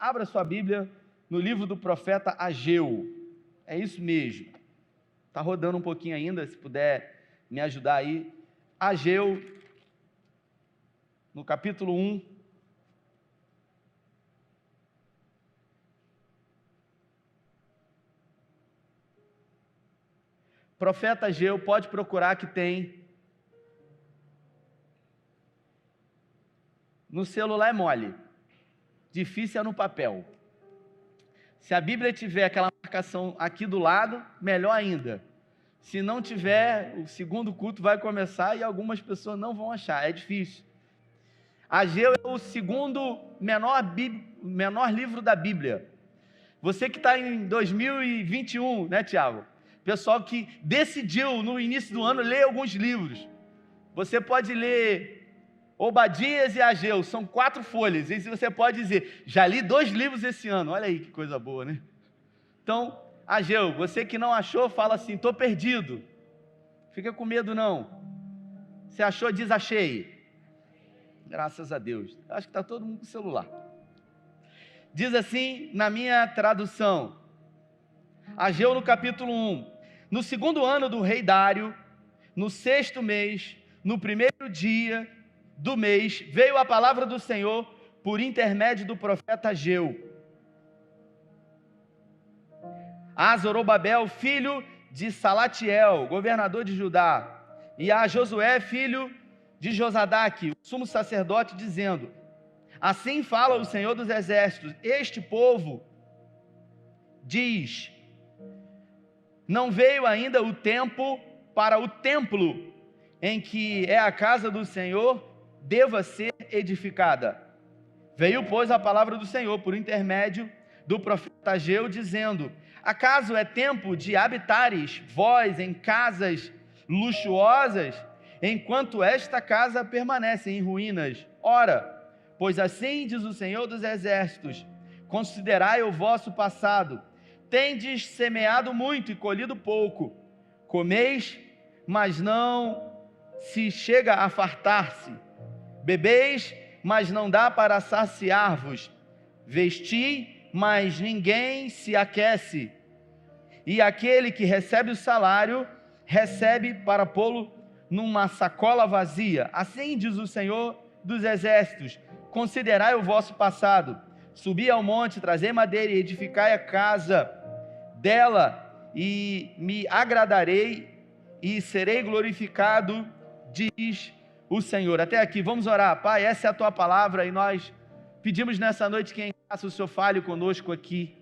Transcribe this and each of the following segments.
Abra sua Bíblia no livro do profeta Ageu. É isso mesmo. Está rodando um pouquinho ainda, se puder me ajudar aí. Ageu, no capítulo 1. Profeta Ageu, pode procurar que tem. No celular é mole, difícil é no papel. Se a Bíblia tiver aquela marcação aqui do lado, melhor ainda. Se não tiver, o segundo culto vai começar e algumas pessoas não vão achar, é difícil. Ageu é o segundo menor livro da Bíblia. Você que está em 2021, né, Tiago? Pessoal que decidiu no início do ano ler alguns livros. Você pode ler Obadias e Ageu, são 4 folhas, e você pode dizer, já li 2 livros esse ano, olha aí que coisa boa, né? Então, Ageu, você que não achou, fala assim, estou perdido, fica com medo não, você achou, diz achei, graças a Deus, acho que está todo mundo com o celular, diz assim na minha tradução, Ageu no capítulo 1, no 2º ano do rei Dário, no 6º mês, no 1º dia do mês, veio a palavra do Senhor por intermédio do profeta Ageu a Zorobabel, filho de Salatiel, governador de Judá, e a Josué, filho de Josadaque, o sumo sacerdote, dizendo, assim fala o Senhor dos exércitos, este povo diz, não veio ainda o tempo para o templo em que é a casa do Senhor deva ser edificada. Veio, pois, a palavra do Senhor por intermédio do profeta Ageu, dizendo, acaso é tempo de habitares vós em casas luxuosas, enquanto esta casa permanece em ruínas? Ora, pois assim diz o Senhor dos exércitos, considerai o vosso passado, tendes semeado muito e colhido pouco, comeis, mas não se chega a fartar-se, bebeis, mas não dá para saciar-vos, vesti, mas ninguém se aquece, e aquele que recebe o salário, recebe para pô-lo numa sacola vazia. Assim diz o Senhor dos exércitos, considerai o vosso passado, subi ao monte, trazei madeira e edificai a casa dela, e me agradarei e serei glorificado, diz o Senhor. Até aqui, vamos orar. Pai, essa é a tua palavra e nós pedimos nessa noite que em graça o Senhor fale conosco aqui.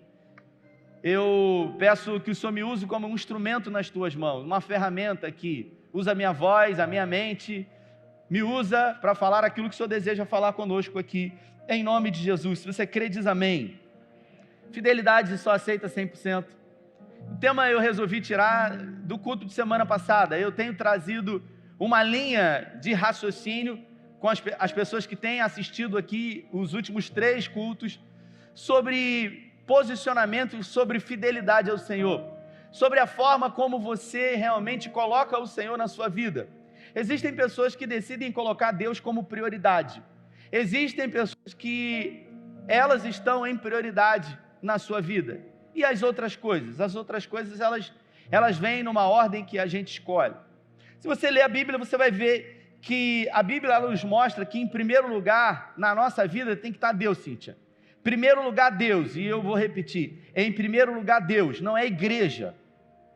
Eu peço que o Senhor me use como um instrumento nas tuas mãos, uma ferramenta aqui. Usa a minha voz, a minha mente, me usa para falar aquilo que o Senhor deseja falar conosco aqui, em nome de Jesus. Se você crê, diz amém. Fidelidade só aceita 100%. O tema eu resolvi tirar do culto de semana passada. Eu tenho trazido uma linha de raciocínio com as pessoas que têm assistido aqui os últimos 3 cultos sobre posicionamento e sobre fidelidade ao Senhor, sobre a forma como você realmente coloca o Senhor na sua vida. Existem pessoas que decidem colocar Deus como prioridade. Existem pessoas que elas estão em prioridade na sua vida. E as outras coisas? As outras coisas elas vêm numa ordem que a gente escolhe. Se você ler a Bíblia, você vai ver que a Bíblia nos mostra que em primeiro lugar na nossa vida tem que estar Deus, Cíntia. Primeiro lugar Deus, e eu vou repetir, em primeiro lugar Deus, não é igreja,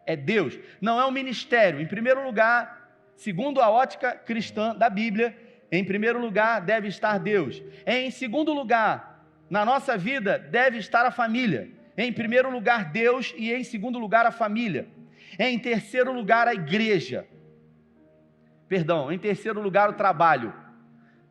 é Deus, não é um ministério. Em primeiro lugar, segundo a ótica cristã da Bíblia, em primeiro lugar deve estar Deus. Em segundo lugar, na nossa vida deve estar a família. Em primeiro lugar Deus e em segundo lugar a família. Em terceiro lugar a igreja. Perdão, em terceiro lugar o trabalho.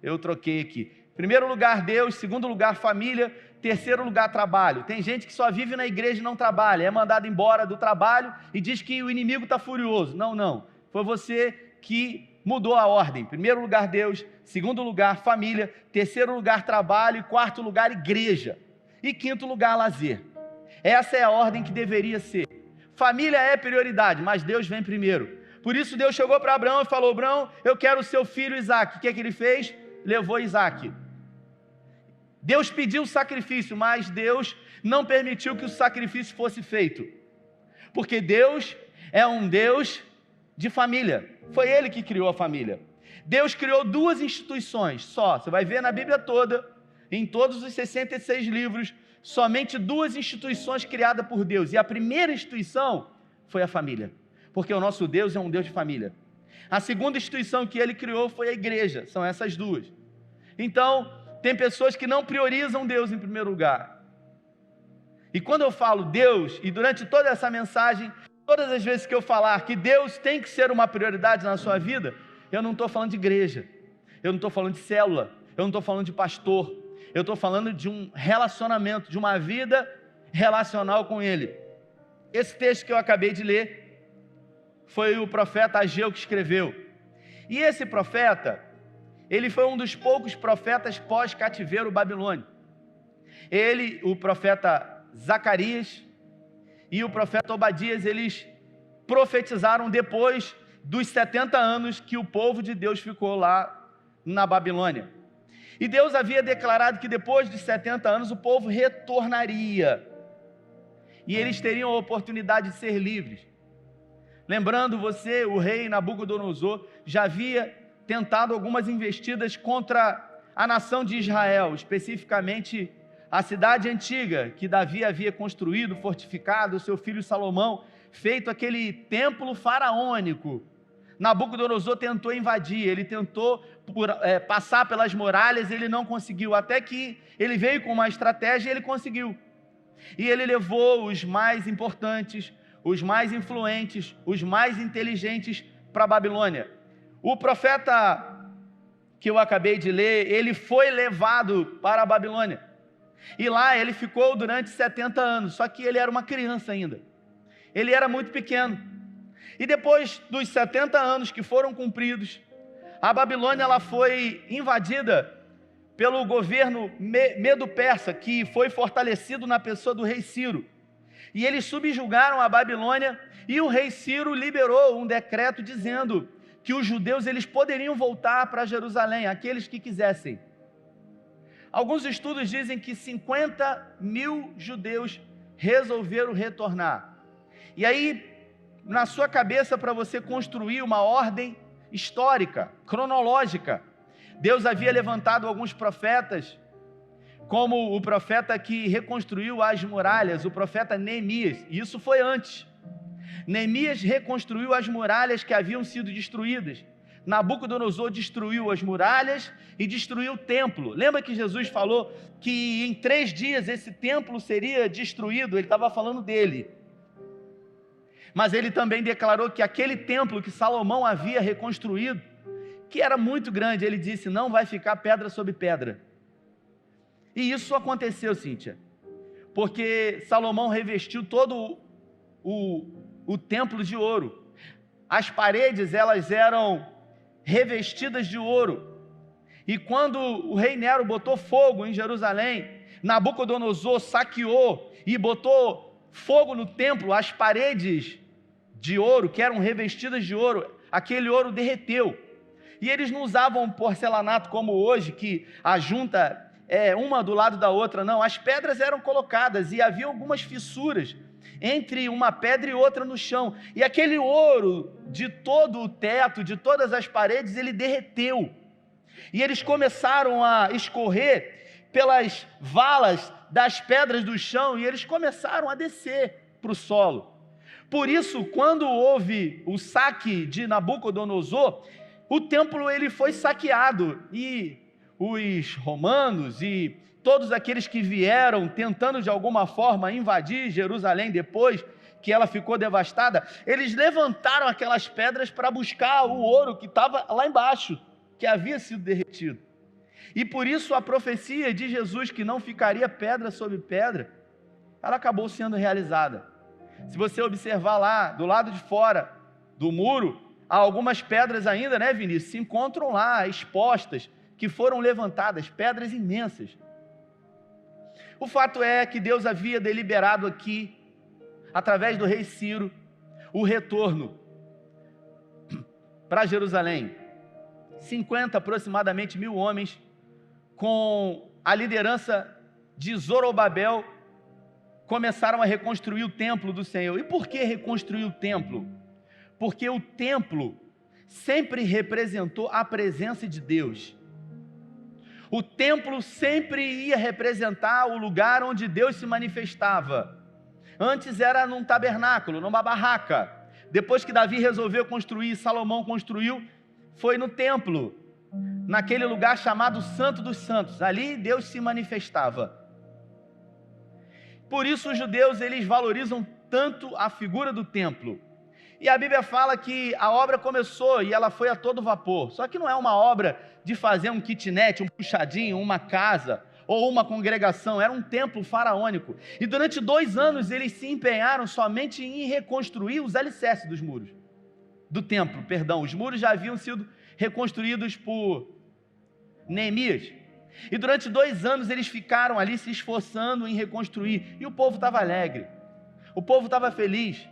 Eu troquei aqui. Primeiro lugar Deus, segundo lugar família, terceiro lugar trabalho. Tem gente que só vive na igreja e não trabalha, é mandado embora do trabalho e diz que o inimigo está furioso. Não, foi você que mudou a ordem. Primeiro lugar Deus, segundo lugar família, terceiro lugar trabalho e quarto lugar igreja. E quinto lugar lazer. Essa é a ordem que deveria ser. Família é prioridade, mas Deus vem primeiro. Por isso Deus chegou para Abraão e falou, Abraão, eu quero o seu filho Isaque. O que é que ele fez? Levou Isaque. Deus pediu o sacrifício, mas Deus não permitiu que o sacrifício fosse feito, porque Deus é um Deus de família. Foi Ele que criou a família. Deus criou duas instituições só. Você vai ver na Bíblia toda, em todos os 66 livros, somente duas instituições criadas por Deus. E a primeira instituição foi a família, porque o nosso Deus é um Deus de família. A segunda instituição que Ele criou foi a igreja. São essas duas. Então, tem pessoas que não priorizam Deus em primeiro lugar. E quando eu falo Deus, e durante toda essa mensagem, todas as vezes que eu falar que Deus tem que ser uma prioridade na sua vida, eu não estou falando de igreja, eu não estou falando de célula, eu não estou falando de pastor, eu estou falando de um relacionamento, de uma vida relacional com Ele. Esse texto que eu acabei de ler foi o profeta Ageu que escreveu. E esse profeta, ele foi um dos poucos profetas pós-cativeiro babilônico. Ele, o profeta Zacarias e o profeta Obadias, eles profetizaram depois dos 70 anos que o povo de Deus ficou lá na Babilônia. E Deus havia declarado que depois de 70 anos o povo retornaria. E eles teriam a oportunidade de ser livres. Lembrando você, o rei Nabucodonosor já havia tentado algumas investidas contra a nação de Israel, especificamente a cidade antiga que Davi havia construído, fortificado, seu filho Salomão, feito aquele templo faraônico. Nabucodonosor tentou invadir, ele tentou passar pelas muralhas, ele não conseguiu, até que ele veio com uma estratégia e ele conseguiu. E ele levou os mais importantes, os mais influentes, os mais inteligentes para a Babilônia. O profeta que eu acabei de ler, ele foi levado para a Babilônia. E lá ele ficou durante 70 anos, só que ele era uma criança ainda. Ele era muito pequeno. E depois dos 70 anos que foram cumpridos, a Babilônia ela foi invadida pelo governo medo-persa, que foi fortalecido na pessoa do rei Ciro. E eles subjugaram a Babilônia, e o rei Ciro liberou um decreto dizendo que os judeus eles poderiam voltar para Jerusalém, aqueles que quisessem. Alguns estudos dizem que 50 mil judeus resolveram retornar. E aí, na sua cabeça, para você construir uma ordem histórica, cronológica, Deus havia levantado alguns profetas, como o profeta que reconstruiu as muralhas, o profeta Neemias, e isso foi antes. Neemias reconstruiu as muralhas que haviam sido destruídas. Nabucodonosor destruiu as muralhas e destruiu o templo. Lembra que Jesus falou que em 3 dias esse templo seria destruído? Ele estava falando dele. Mas ele também declarou que aquele templo que Salomão havia reconstruído, que era muito grande, ele disse, não vai ficar pedra sobre pedra. E isso aconteceu, Cíntia, porque Salomão revestiu todo o templo de ouro. As paredes, elas eram revestidas de ouro. E quando o rei Nero botou fogo em Jerusalém, Nabucodonosor saqueou e botou fogo no templo, as paredes de ouro, que eram revestidas de ouro, aquele ouro derreteu. E eles não usavam porcelanato como hoje, que a junta é uma do lado da outra, não. As pedras eram colocadas e havia algumas fissuras entre uma pedra e outra no chão. E aquele ouro de todo o teto, de todas as paredes, ele derreteu. E eles começaram a escorrer pelas valas das pedras do chão e eles começaram a descer para o solo. Por isso, quando houve o saque de Nabucodonosor, o templo ele foi saqueado e os romanos e todos aqueles que vieram tentando de alguma forma invadir Jerusalém depois que ela ficou devastada, eles levantaram aquelas pedras para buscar o ouro que estava lá embaixo, que havia sido derretido. E por isso a profecia de Jesus que não ficaria pedra sobre pedra, ela acabou sendo realizada. Se você observar lá do lado de fora do muro, há algumas pedras ainda, né, Vinícius, se encontram lá expostas, que foram levantadas, pedras imensas. O fato é que Deus havia deliberado aqui, através do rei Ciro, o retorno para Jerusalém. 50 aproximadamente 1.000 homens, com a liderança de Zorobabel, começaram a reconstruir o templo do Senhor. E por que reconstruir o templo? Porque o templo sempre representou a presença de Deus. O templo sempre ia representar o lugar onde Deus se manifestava. Antes era num tabernáculo, numa barraca. Depois que Davi resolveu construir, Salomão construiu, foi no templo, naquele lugar chamado Santo dos Santos. Ali Deus se manifestava. Por isso os judeus, eles valorizam tanto a figura do templo. E a Bíblia fala que a obra começou e ela foi a todo vapor. Só que não é uma obra de fazer um kitnet, um puxadinho, uma casa ou uma congregação. Era um templo faraônico. E durante 2 anos eles se empenharam somente em reconstruir os alicerces dos muros. Do templo, perdão. Os muros já haviam sido reconstruídos por Neemias. E durante 2 anos eles ficaram ali se esforçando em reconstruir. E o povo estava alegre. O povo estava feliz.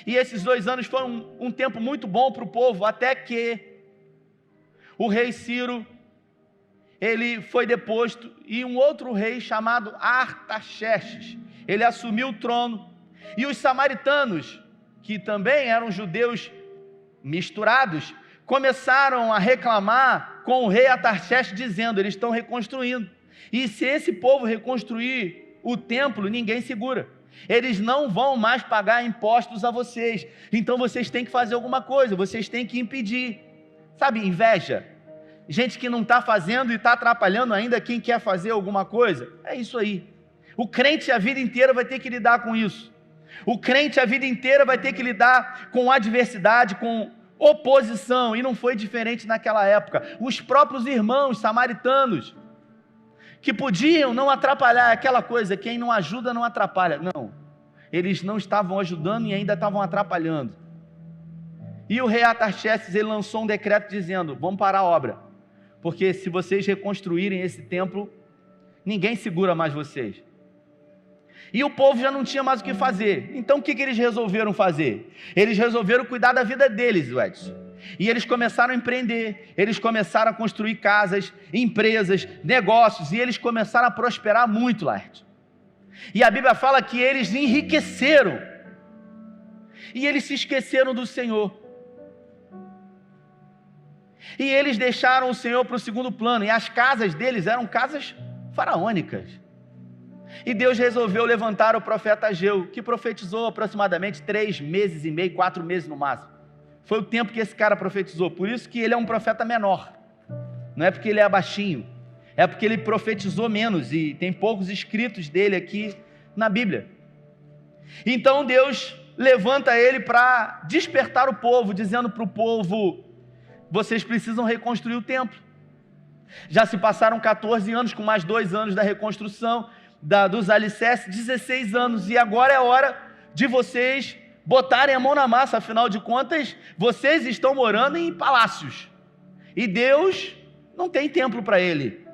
E esses 2 anos foram um tempo muito bom para o povo, até que o rei Ciro, ele foi deposto, e um outro rei chamado Artaxerxes, ele assumiu o trono, e os samaritanos, que também eram judeus misturados, começaram a reclamar com o rei Artaxerxes, dizendo: eles estão reconstruindo, e se esse povo reconstruir o templo, ninguém segura. Eles não vão mais pagar impostos a vocês, então vocês têm que fazer alguma coisa, vocês têm que impedir. Sabe, inveja? Gente que não está fazendo e está atrapalhando ainda quem quer fazer alguma coisa. É isso aí. O crente a vida inteira vai ter que lidar com isso. O crente a vida inteira vai ter que lidar com adversidade, com oposição, e não foi diferente naquela época. Os próprios irmãos samaritanos, que podiam não atrapalhar, aquela coisa, quem não ajuda não atrapalha. Não, eles não estavam ajudando e ainda estavam atrapalhando. E o rei Artaxerxes, ele lançou um decreto dizendo: vamos parar a obra, porque se vocês reconstruírem esse templo, ninguém segura mais vocês. E o povo já não tinha mais o que fazer. Então o que eles resolveram fazer? Eles resolveram cuidar da vida deles, Edson. E eles começaram a empreender, eles começaram a construir casas, empresas, negócios, e eles começaram a prosperar muito, Laerte. E a Bíblia fala que eles enriqueceram, e eles se esqueceram do Senhor. E eles deixaram o Senhor para o segundo plano, e as casas deles eram casas faraônicas. E Deus resolveu levantar o profeta Ageu, que profetizou aproximadamente 3 meses e meio, 4 meses no máximo. Foi o tempo que esse cara profetizou. Por isso que ele é um profeta menor. Não é porque ele é baixinho, é porque ele profetizou menos, e tem poucos escritos dele aqui na Bíblia. Então Deus levanta ele para despertar o povo, dizendo para o povo: vocês precisam reconstruir o templo. Já se passaram 14 anos, com mais 2 anos da reconstrução dos alicerces, 16 anos, e agora é hora de vocês botarem a mão na massa. Afinal de contas, vocês estão morando em palácios, e Deus não tem templo para ele.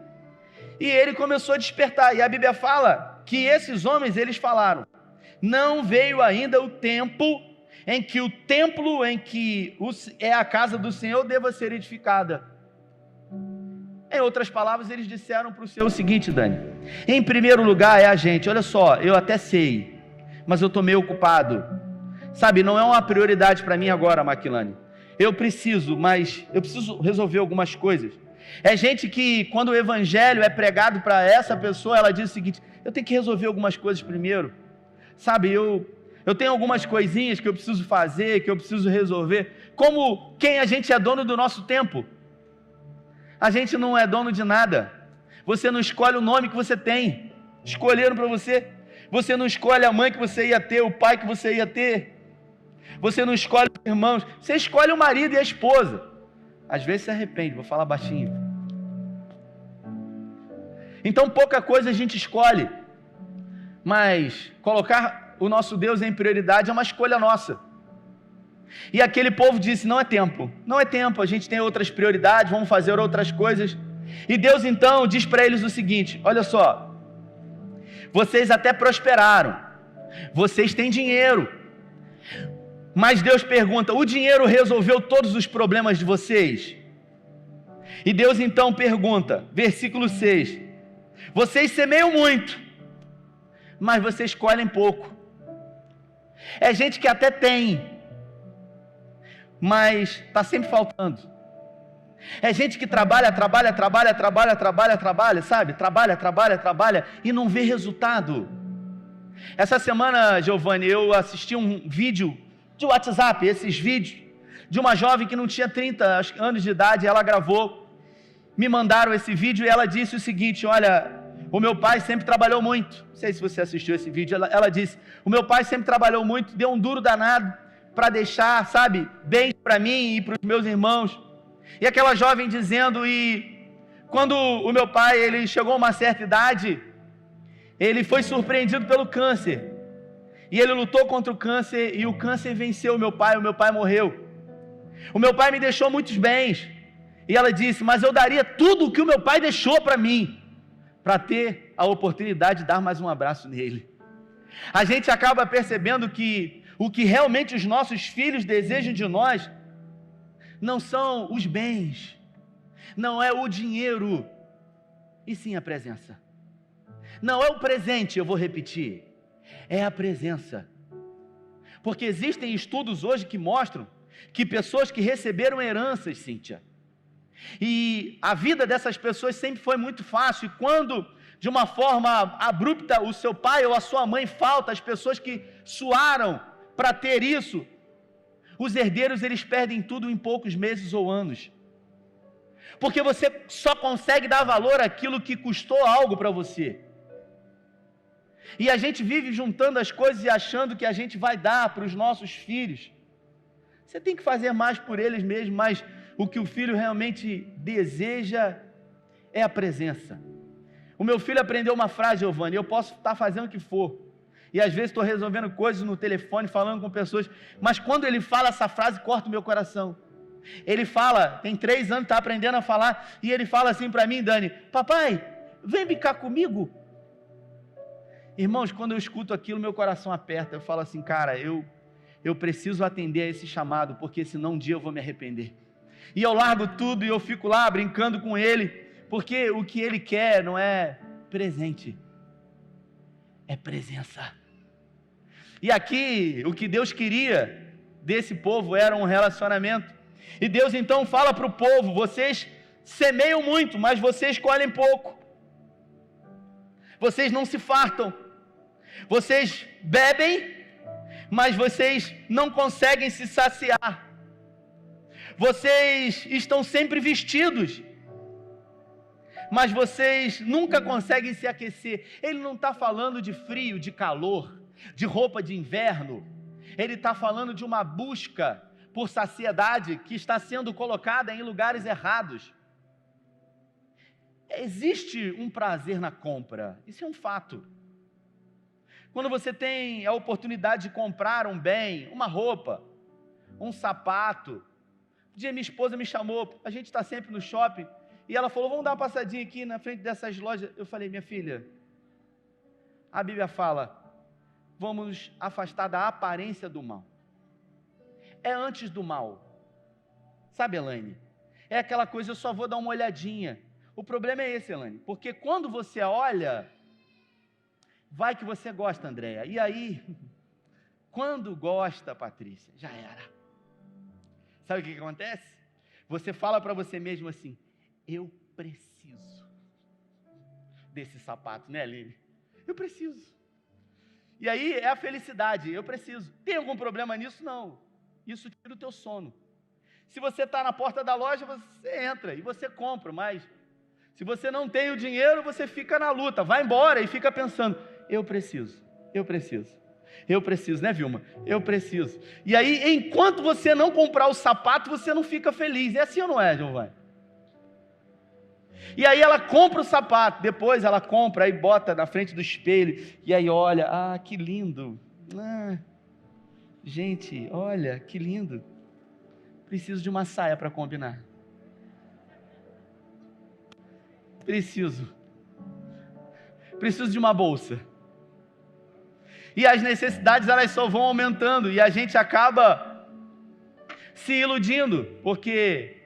E ele começou a despertar, e a Bíblia fala que esses homens, eles falaram: não veio ainda o tempo em que o templo, em que é a casa do Senhor, deva ser edificada. Em outras palavras, eles disseram para o Senhor o seguinte: Dani, em primeiro lugar é a gente. Olha só, eu até sei, mas eu estou meio ocupado, sabe, não é uma prioridade para mim agora, Maquilane. Eu preciso resolver algumas coisas. É gente que, quando o evangelho é pregado para essa pessoa, ela diz o seguinte: eu tenho que resolver algumas coisas primeiro, sabe, eu tenho algumas coisinhas que eu preciso fazer, que eu preciso resolver. Como quem a gente é dono do nosso tempo. A gente não é dono de nada. Você não escolhe o nome que você tem, escolheram para você. Você não escolhe a mãe que você ia ter, o pai que você ia ter. Você não escolhe os irmãos, você escolhe o marido e a esposa. Às vezes se arrepende, vou falar baixinho. Então pouca coisa a gente escolhe, mas colocar o nosso Deus em prioridade é uma escolha nossa. E aquele povo disse: não é tempo, não é tempo, a gente tem outras prioridades, vamos fazer outras coisas. E Deus então diz para eles o seguinte: olha só, vocês até prosperaram, vocês têm dinheiro, mas Deus pergunta: o dinheiro resolveu todos os problemas de vocês? E Deus então pergunta, versículo 6, Vocês semeiam muito, mas vocês colhem pouco. É gente que até tem, mas está sempre faltando. É gente que trabalha, sabe? Trabalha e não vê resultado. Essa semana, Giovanni, eu assisti um vídeo de WhatsApp, esses vídeos, de uma jovem que não tinha 30 anos de idade, ela gravou, me mandaram esse vídeo e ela disse o seguinte: olha, o meu pai sempre trabalhou muito. Não sei se você assistiu esse vídeo. Ela disse: o meu pai sempre trabalhou muito, deu um duro danado para deixar, sabe, bens para mim e para os meus irmãos. E aquela jovem dizendo: e quando o meu pai, ele chegou a uma certa idade, ele foi surpreendido pelo câncer, e ele lutou contra o câncer, e o câncer venceu o meu pai morreu. O meu pai me deixou muitos bens, e ela disse: mas eu daria tudo o que o meu pai deixou para mim, para ter a oportunidade de dar mais um abraço nele. A gente acaba percebendo que o que realmente os nossos filhos desejam de nós não são os bens, não é o dinheiro, e sim a presença. Não é o presente, eu vou repetir, é a presença. Porque existem estudos hoje que mostram que pessoas que receberam heranças, Cíntia, e a vida dessas pessoas sempre foi muito fácil, e quando de uma forma abrupta o seu pai ou a sua mãe falta, as pessoas que suaram para ter isso, os herdeiros, eles perdem tudo em poucos meses ou anos, porque você só consegue dar valor àquilo que custou algo para você. E a gente vive juntando as coisas e achando que a gente vai dar para os nossos filhos. Você tem que fazer mais por eles mesmo, mas o que o filho realmente deseja é a presença. O meu filho aprendeu uma frase, Giovanni: eu posso estar fazendo o que for, e às vezes estou resolvendo coisas no telefone, falando com pessoas, mas quando ele fala essa frase, corta o meu coração. Ele fala, tem 3 anos, está aprendendo a falar, e ele fala assim para mim: Dani, papai, vem brincar comigo. Irmãos, quando eu escuto aquilo, meu coração aperta. Eu falo assim: cara, eu preciso atender a esse chamado, porque senão um dia eu vou me arrepender. E eu largo tudo e eu fico lá brincando com ele, porque o que ele quer não é presente, é presença. E aqui, o que Deus queria desse povo era um relacionamento. E Deus então fala para o povo: vocês semeiam muito, mas vocês colhem pouco. Vocês não se fartam. Vocês bebem, mas vocês não conseguem se saciar. Vocês estão sempre vestidos, mas vocês nunca conseguem se aquecer. Ele não está falando de frio, de calor, de roupa de inverno. Ele está falando de uma busca por saciedade que está sendo colocada em lugares errados. Existe um prazer na compra, isso é um fato. Quando você tem a oportunidade de comprar um bem, uma roupa, um sapato. Um dia minha esposa me chamou, a gente está sempre no shopping, e ela falou: vamos dar uma passadinha aqui na frente dessas lojas. Eu falei: minha filha, a Bíblia fala, vamos afastar da aparência do mal. É antes do mal. Sabe, Elaine? É aquela coisa, eu só vou dar uma olhadinha. O problema é esse, Elaine, porque quando você olha, vai que você gosta, Andréia. E aí, quando gosta, Patrícia, já era. Sabe o que acontece? Você fala para você mesmo assim: eu preciso desse sapato, né, Aline? Eu preciso. E aí é a felicidade, eu preciso. Tem algum problema nisso? Não. Isso tira o teu sono. Se você está na porta da loja, você entra e você compra, mas se você não tem o dinheiro, você fica na luta, vai embora e fica pensando: eu preciso, né, Vilma? Eu preciso. E aí, enquanto você não comprar o sapato, você não fica feliz. É assim ou não é, Giovanni? E aí ela compra o sapato, depois ela compra, aí bota na frente do espelho, e aí olha: que lindo. Gente, olha, que lindo. Preciso de uma saia para combinar. Preciso de uma bolsa. E as necessidades, elas só vão aumentando, e a gente acaba se iludindo, porque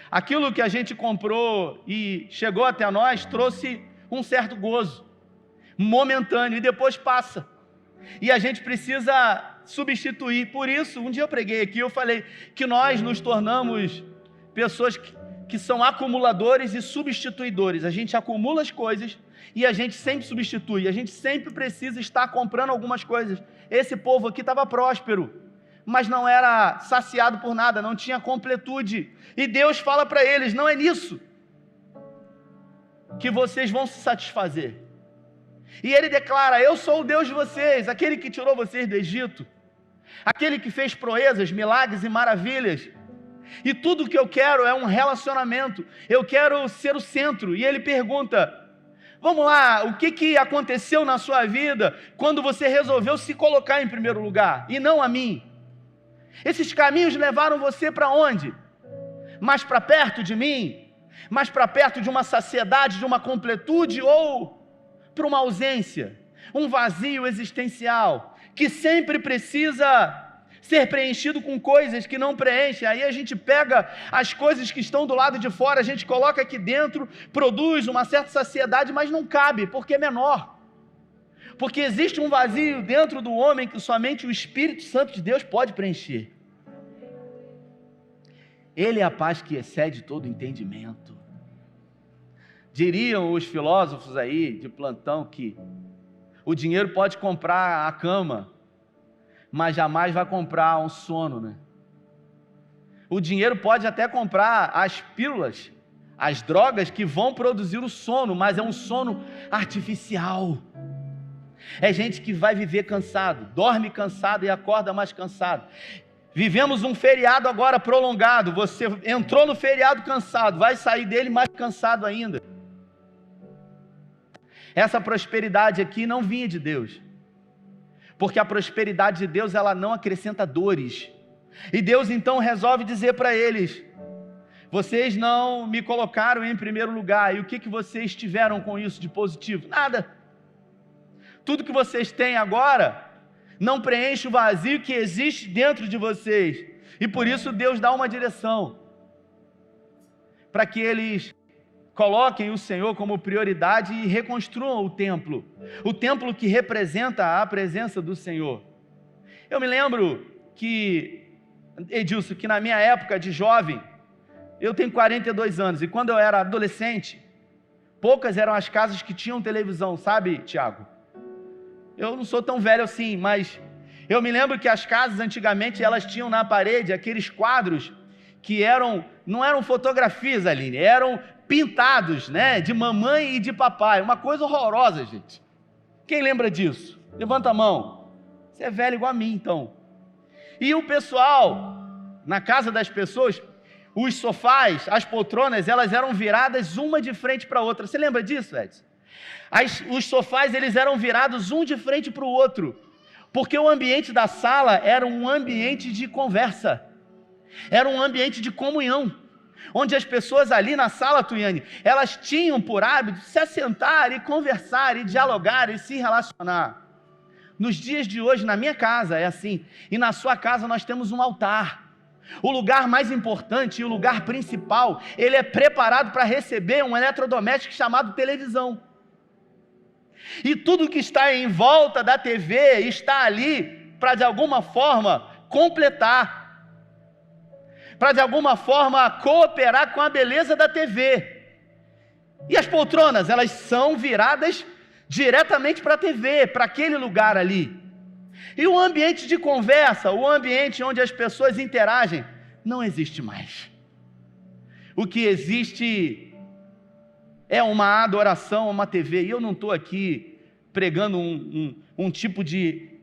aquilo que a gente comprou e chegou até nós trouxe um certo gozo momentâneo e depois passa. E a gente precisa substituir. Por isso, um dia eu preguei aqui, eu falei que nós nos tornamos pessoas que são acumuladores e substituidores. A gente acumula as coisas e a gente sempre substitui. A gente sempre precisa estar comprando algumas coisas. Esse povo aqui estava próspero, mas não era saciado por nada, não tinha completude. E Deus fala para eles: não é nisso que vocês vão se satisfazer. E Ele declara: eu sou o Deus de vocês, aquele que tirou vocês do Egito, aquele que fez proezas, milagres e maravilhas. E tudo que eu quero é um relacionamento, eu quero ser o centro. E Ele pergunta: vamos lá, o que aconteceu na sua vida quando você resolveu se colocar em primeiro lugar e não a mim? Esses caminhos levaram você para onde? Mais para perto de mim? Mais para perto de uma saciedade, de uma completude, ou para uma ausência, um vazio existencial, que sempre precisa ser preenchido com coisas que não preenchem? Aí a gente pega as coisas que estão do lado de fora, a gente coloca aqui dentro, produz uma certa saciedade, mas não cabe, porque é menor. Porque existe um vazio dentro do homem que somente o Espírito Santo de Deus pode preencher. Ele é a paz que excede todo entendimento. Diriam os filósofos aí de plantão que o dinheiro pode comprar a cama, mas jamais vai comprar um sono, né? O dinheiro pode até comprar as pílulas, as drogas que vão produzir o sono, mas é um sono artificial. É gente que vai viver cansado, dorme cansado e acorda mais cansado. Vivemos um feriado agora prolongado, você entrou no feriado cansado, vai sair dele mais cansado ainda. Essa prosperidade aqui não vinha de Deus, porque a prosperidade de Deus, ela não acrescenta dores. E Deus então resolve dizer para eles: vocês não me colocaram em primeiro lugar, e o que vocês tiveram com isso de positivo? Nada. Tudo que vocês têm agora não preenche o vazio que existe dentro de vocês, e por isso Deus dá uma direção, para que eles coloquem o Senhor como prioridade e reconstruam o templo que representa a presença do Senhor. Eu me lembro que, Edilson, que na minha época de jovem, eu tenho 42 anos, e quando eu era adolescente, poucas eram as casas que tinham televisão, sabe, Tiago? Eu não sou tão velho assim, mas eu me lembro que as casas antigamente, elas tinham na parede aqueles quadros que não eram fotografias, Aline, eram pintados, né, de mamãe e de papai, uma coisa horrorosa, gente. Quem lembra disso? Levanta a mão. Você é velho igual a mim, então. E o pessoal, na casa das pessoas, os sofás, as poltronas, elas eram viradas uma de frente para a outra. Você lembra disso, Edson? Os sofás, eles eram virados um de frente para o outro, porque o ambiente da sala era um ambiente de conversa, era um ambiente de comunhão, onde as pessoas ali na sala, Tuiane, elas tinham por hábito se assentar e conversar e dialogar e se relacionar. Nos dias de hoje, na minha casa é assim, e na sua casa nós temos um altar. O lugar mais importante e o lugar principal, ele é preparado para receber um eletrodoméstico chamado televisão. E tudo que está em volta da TV está ali para de alguma forma completar, para de alguma forma cooperar com a beleza da TV. E as poltronas, elas são viradas diretamente para a TV, para aquele lugar ali. E o ambiente de conversa, o ambiente onde as pessoas interagem, não existe mais. O que existe é uma adoração a uma TV. E eu não estou aqui pregando um tipo de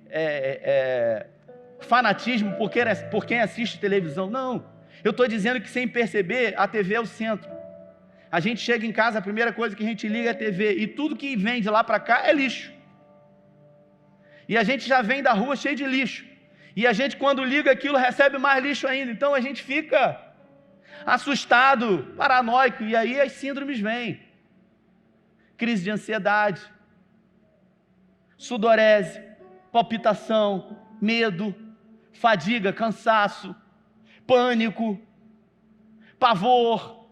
fanatismo por quem assiste televisão. Não, eu estou dizendo que, sem perceber, a TV é o centro. A gente chega em casa, a primeira coisa que a gente liga é a TV, e tudo que vem de lá para cá é lixo. E a gente já vem da rua cheio de lixo, e a gente, quando liga aquilo, recebe mais lixo ainda. Então a gente fica assustado, paranoico, e aí as síndromes vêm. Crise de ansiedade, sudorese, palpitação, medo, fadiga, cansaço, pânico, pavor,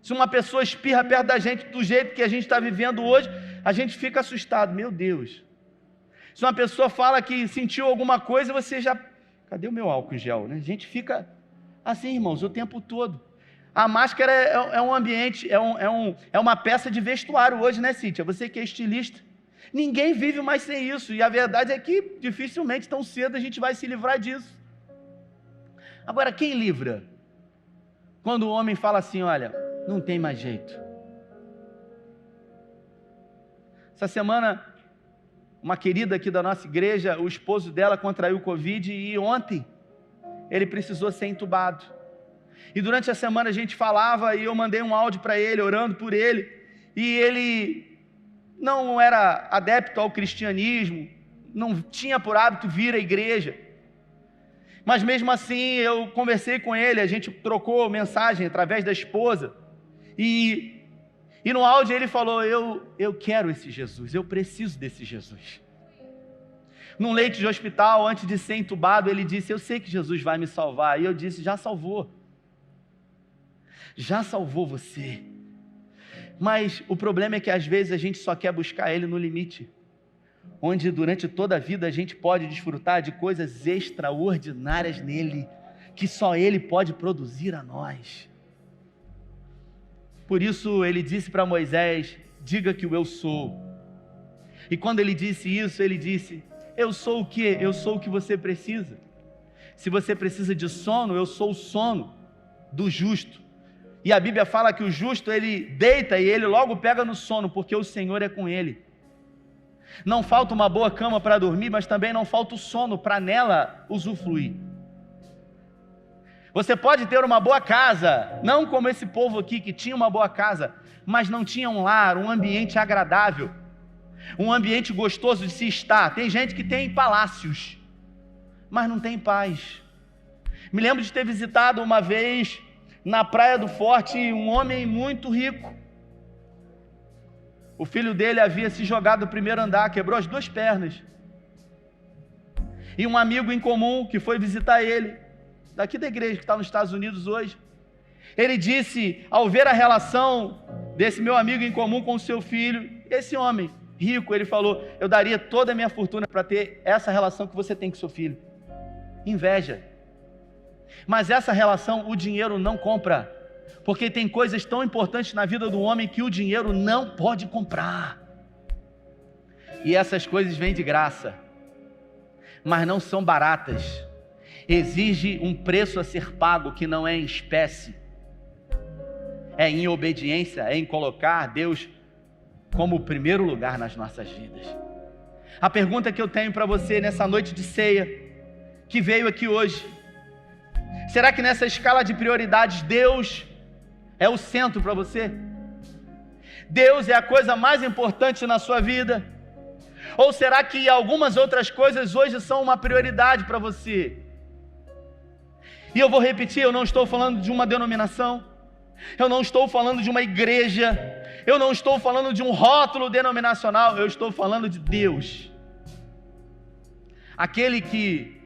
Se uma pessoa espirra perto da gente do jeito que a gente está vivendo hoje, a gente fica assustado. Meu Deus. Se uma pessoa fala que sentiu alguma coisa, você já... Cadê o meu álcool em gel, né? A gente fica assim, irmãos, o tempo todo. A máscara é um ambiente, é uma peça de vestuário hoje, né, Cíntia? Você que é estilista. Ninguém vive mais sem isso. E a verdade é que dificilmente tão cedo a gente vai se livrar disso. Agora, quem livra? Quando o homem fala assim, olha, não tem mais jeito. Essa semana, uma querida aqui da nossa igreja, o esposo dela contraiu Covid e ontem ele precisou ser entubado. E durante a semana a gente falava e eu mandei um áudio para ele, orando por ele. E ele não era adepto ao cristianismo, não tinha por hábito vir à igreja. Mas mesmo assim eu conversei com ele, a gente trocou mensagem através da esposa. E no áudio ele falou, eu quero esse Jesus, eu preciso desse Jesus. Num leito de hospital, antes de ser entubado, ele disse, eu sei que Jesus vai me salvar. E eu disse, já salvou. Já salvou você. Mas o problema é que às vezes a gente só quer buscar Ele no limite, onde durante toda a vida a gente pode desfrutar de coisas extraordinárias nele, que só Ele pode produzir a nós. Por isso ele disse para Moisés, diga que o eu sou. E quando ele disse isso, ele disse, eu sou o quê? Eu sou o que você precisa. Se você precisa de sono, eu sou o sono do justo. E a Bíblia fala que o justo, ele deita e ele logo pega no sono, porque o Senhor é com ele. Não falta uma boa cama para dormir, mas também não falta o sono para nela usufruir. Você pode ter uma boa casa, não como esse povo aqui que tinha uma boa casa, mas não tinha um lar, um ambiente agradável, um ambiente gostoso de se estar. Tem gente que tem palácios, mas não tem paz. Me lembro de ter visitado uma vez na Praia do Forte um homem muito rico. O filho dele havia se jogado do primeiro andar, quebrou as 2 pernas. E um amigo em comum que foi visitar ele, daqui da igreja que está nos Estados Unidos hoje, ele disse, ao ver a relação desse meu amigo em comum com o seu filho, esse homem rico, ele falou, eu daria toda a minha fortuna para ter essa relação que você tem com seu filho. Inveja. Mas essa relação o dinheiro não compra, porque tem coisas tão importantes na vida do homem que o dinheiro não pode comprar. E essas coisas vêm de graça, mas não são baratas. Exige um preço a ser pago que não é em espécie. É em obediência, é em colocar Deus como o primeiro lugar nas nossas vidas. A pergunta que eu tenho para você nessa noite de ceia, que veio aqui hoje, será que nessa escala de prioridades Deus é o centro para você? Deus é a coisa mais importante na sua vida? Ou será que algumas outras coisas hoje são uma prioridade para você? E eu vou repetir, eu não estou falando de uma denominação, eu não estou falando de uma igreja, eu não estou falando de um rótulo denominacional, eu estou falando de Deus. Aquele que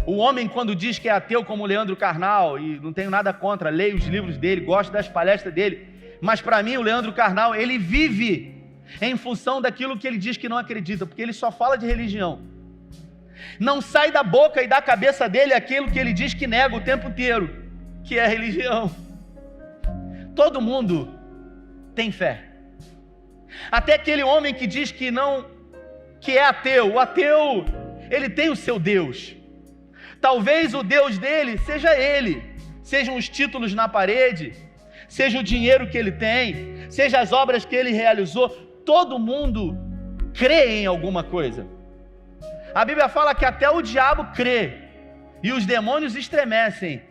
o homem, quando diz que é ateu, como Leandro Carnal, e não tenho nada contra, leio os livros dele, gosto das palestras dele, mas para mim o Leandro Carnal, ele vive em função daquilo que ele diz que não acredita, porque ele só fala de religião. Não sai da boca e da cabeça dele aquilo que ele diz que nega o tempo inteiro, que é a religião. Todo mundo tem fé. Até aquele homem que diz que não, que é ateu, o ateu, ele tem o seu Deus. Talvez o Deus dele seja ele, sejam os títulos na parede, seja o dinheiro que ele tem, seja as obras que ele realizou. Todo mundo crê em alguma coisa. A Bíblia fala que até o diabo crê e os demônios estremecem.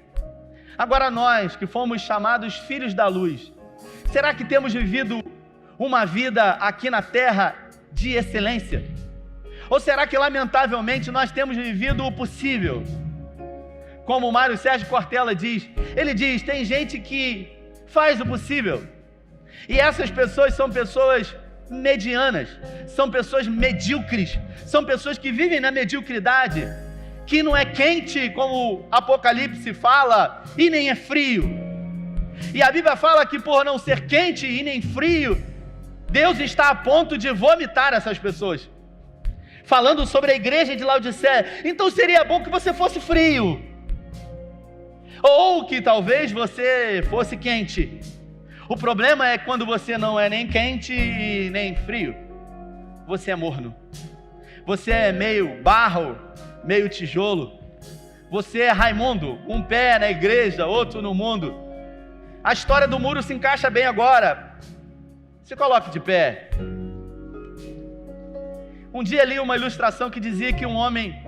Agora nós que fomos chamados filhos da luz, será que temos vivido uma vida aqui na terra de excelência? Ou será que lamentavelmente nós temos vivido o possível? Como o Mário Sérgio Cortella diz, ele diz, tem gente que faz o possível. E essas pessoas são pessoas medianas, são pessoas medíocres, são pessoas que vivem na mediocridade, que não é quente como o Apocalipse fala, e nem é frio. E a Bíblia fala que por não ser quente e nem frio, Deus está a ponto de vomitar essas pessoas. Falando sobre a igreja de Laodiceia. Então seria bom que você fosse frio. Ou que talvez você fosse quente. O problema é quando você não é nem quente e nem frio. Você é morno. Você é meio barro, meio tijolo. Você é Raimundo, um pé na igreja, outro no mundo. A história do muro se encaixa bem agora. Se coloque de pé. Um dia li uma ilustração que dizia que um homem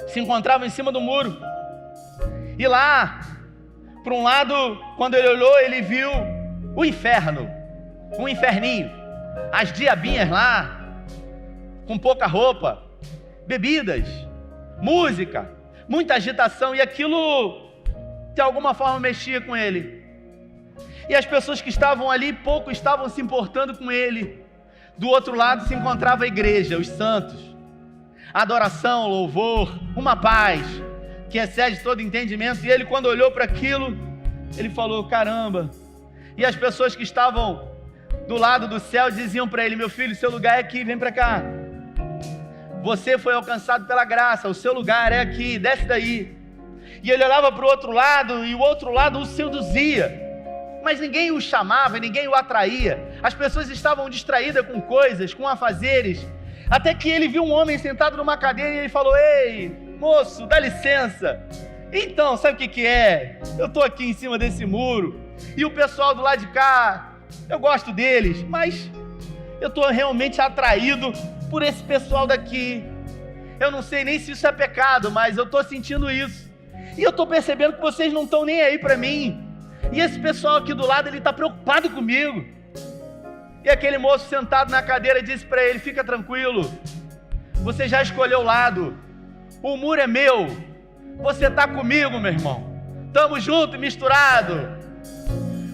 se encontrava em cima do muro. E lá, para um lado, quando ele olhou, ele viu o inferno, um inferninho. As diabinhas lá, com pouca roupa, bebidas, música, muita agitação. E aquilo, de alguma forma, mexia com ele. E as pessoas que estavam ali, pouco estavam se importando com ele. Do outro lado se encontrava a igreja, os santos. Adoração, louvor, uma paz que excede todo entendimento. E ele, quando olhou para aquilo, ele falou: caramba. E as pessoas que estavam do lado do céu diziam para ele: meu filho, seu lugar é aqui, vem para cá. Você foi alcançado pela graça, o seu lugar é aqui, desce daí. E ele olhava para o outro lado, e o outro lado o seduzia. Mas ninguém o chamava, ninguém o atraía. As pessoas estavam distraídas com coisas, com afazeres. Até que ele viu um homem sentado numa cadeira e ele falou: ei, moço, dá licença. Então, sabe o que é? Eu estou aqui em cima desse muro. E o pessoal do lado de cá, eu gosto deles, mas eu estou realmente atraído por esse pessoal daqui. Eu não sei nem se isso é pecado, mas eu estou sentindo isso. E eu estou percebendo que vocês não estão nem aí para mim. E esse pessoal aqui do lado, ele está preocupado comigo. E aquele moço sentado na cadeira disse para ele: fica tranquilo, você já escolheu o lado, o muro é meu, você está comigo, meu irmão, estamos juntos, misturado.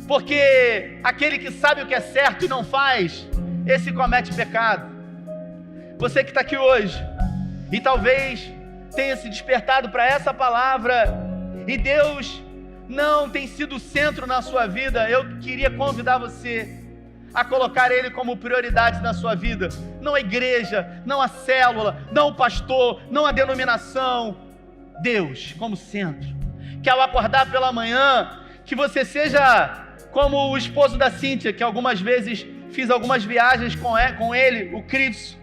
Porque aquele que sabe o que é certo e não faz, esse comete pecado. Você que está aqui hoje, e talvez tenha se despertado para essa palavra, e Deus não tem sido o centro na sua vida, eu queria convidar você a colocar Ele como prioridade na sua vida. Não a igreja, não a célula, não o pastor, não a denominação. Deus como centro. Que ao acordar pela manhã, que você seja como o esposo da Cíntia, que algumas vezes fiz algumas viagens com ele, o Cris.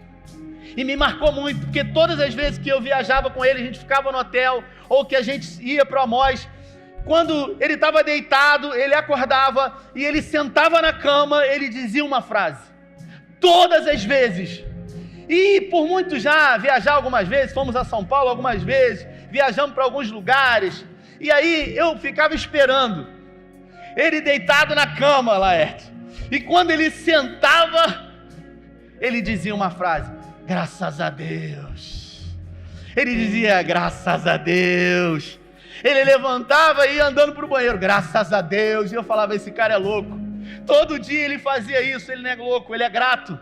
E me marcou muito, porque todas as vezes que eu viajava com ele, a gente ficava no hotel, ou que a gente ia para o Amós, quando ele estava deitado, ele acordava e ele sentava na cama, ele dizia uma frase. Todas as vezes. E por muito já viajar algumas vezes, fomos a São Paulo algumas vezes, viajamos para alguns lugares. E aí eu ficava esperando. Ele deitado na cama, Laerte. E quando ele sentava, ele dizia uma frase: graças a Deus. Ele dizia: graças a Deus. Ele levantava e ia andando para o banheiro: graças a Deus. E eu falava: esse cara é louco. Todo dia ele fazia isso. Ele não é louco, ele é grato.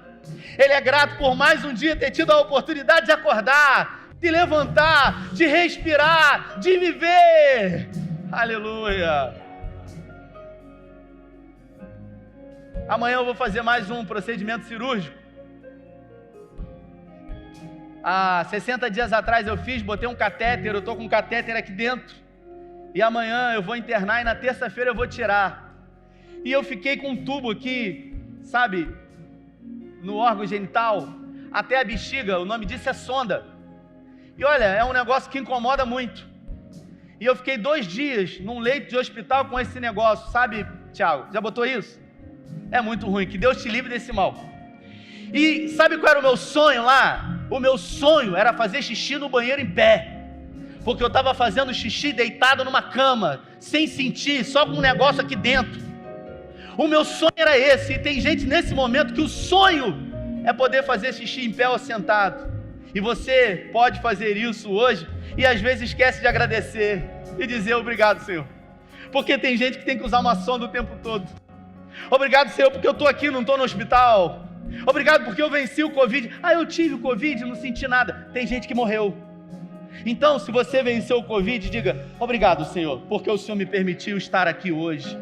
Ele é grato por mais um dia ter tido a oportunidade de acordar, de levantar, de respirar, de viver. Aleluia. Amanhã eu vou fazer mais um procedimento cirúrgico. Há 60 dias atrás eu fiz, botei um catéter, eu estou com um catéter aqui dentro. E amanhã eu vou internar e na terça-feira eu vou tirar. E eu fiquei com um tubo aqui, sabe, no órgão genital, até a bexiga, o nome disso é sonda. E olha, é um negócio que incomoda muito. E eu fiquei 2 dias num leito de hospital com esse negócio, sabe, Tiago? Já botou isso? É muito ruim, que Deus te livre desse mal. E sabe qual era o meu sonho lá? O meu sonho era fazer xixi no banheiro em pé. Porque eu estava fazendo xixi deitado numa cama, sem sentir, só com um negócio aqui dentro. O meu sonho era esse, e tem gente nesse momento que o sonho é poder fazer xixi em pé ou sentado. E você pode fazer isso hoje, e às vezes esquece de agradecer, e dizer obrigado, Senhor. Porque tem gente que tem que usar uma sonda o tempo todo. Obrigado, Senhor, porque eu estou aqui, não estou no hospital. Obrigado porque eu venci o Covid. Eu tive o Covid, não senti nada. Tem gente que morreu. Então, se você venceu o Covid, diga: obrigado, Senhor, porque o Senhor me permitiu estar aqui hoje.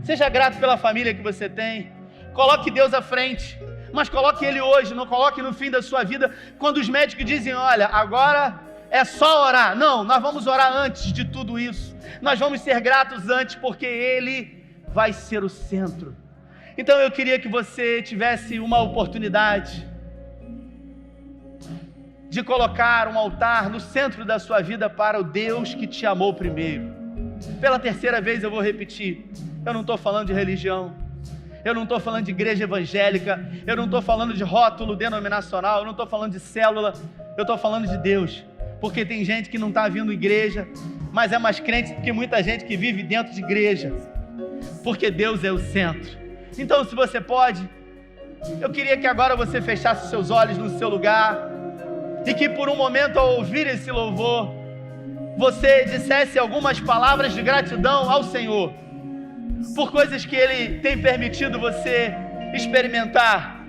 Seja grato pela família que você tem. Coloque Deus à frente, mas coloque Ele hoje, não coloque no fim da sua vida, quando os médicos dizem, olha, agora é só orar. Não, nós vamos orar antes de tudo isso. Nós vamos ser gratos antes, porque Ele vai ser o centro. Então eu queria que você tivesse uma oportunidade de colocar um altar no centro da sua vida para o Deus que te amou primeiro. Pela terceira vez eu vou repetir, eu não estou falando de religião, eu não estou falando de igreja evangélica, eu não estou falando de rótulo denominacional, eu não estou falando de célula, eu estou falando de Deus, porque tem gente que não está vindo à igreja, mas é mais crente do que muita gente que vive dentro de igreja, porque Deus é o centro. Então, se você pode, eu queria que agora você fechasse seus olhos no seu lugar, e que por um momento, ao ouvir esse louvor, você dissesse algumas palavras de gratidão ao Senhor, por coisas que Ele tem permitido você experimentar,